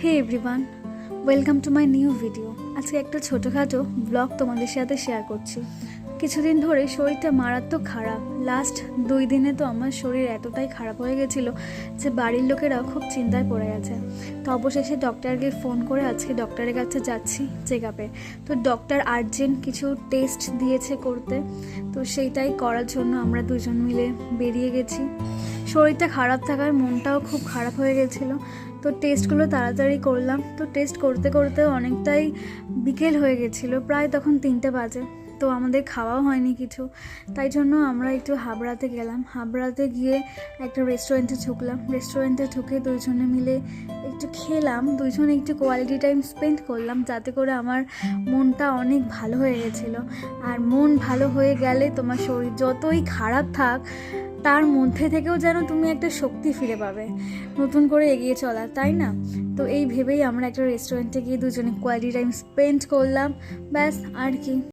Hey everyone, welcome to my new video. আজকে একটা ছোটোখাটো ব্লগ তোমাদের সাথে শেয়ার করছি। কিছুদিন ধরে শরীরটা মারাত্মক খারাপ। লাস্ট 2 দিনে তো আমার শরীর এতটাই খারাপ হয়ে গেছিলো যে বাড়ির লোকেরাও খুব চিন্তায় পড়ে গেছে। তো অবশেষে ডক্টরকে ফোন করে আজকে ডক্টরের কাছে যাচ্ছি চেক আপে। তো ডক্টর আর্জেন্ট কিছু টেস্ট দিয়েছে করতে, তো সেইটাই করার জন্য আমরা দুজন মিলে বেরিয়ে গেছি। শরীরটা খারাপ থাকার মনটাও খুব খারাপ হয়ে গেছিলো। তো টেস্টগুলো তাড়াতাড়ি করলাম। তো টেস্ট করতে করতে অনেকটাই বিকেল হয়ে গেছিলো, প্রায় তখন 3টে বাজে। তো আমাদের খাওয়াও হয়নি কিছু, তাই জন্য আমরা একটু হাবড়াতে গেলাম। হাবড়াতে গিয়ে একটা রেস্টুরেন্টে ঢুকলাম। রেস্টুরেন্টে ঢুকে দুজনে মিলে একটু খেলাম, দুজনে একটু কোয়ালিটি টাইম স্পেন্ড করলাম, যাতে করে আমার মনটা অনেক ভালো হয়ে গেছিলো। আর মন ভালো হয়ে গেলে তোমার শরীর যতই খারাপ থাক, তার মধ্যে থেকেও যেন তুমি একটা শক্তি ফিরে পাবে নতুন করে এগিয়ে চলা, তাই না? তো এই ভেবেই আমরা একটা রেস্টুরেন্টে গিয়ে দুজনে কোয়ালিটি টাইম স্পেন্ড করলাম, ব্যাস আর কি।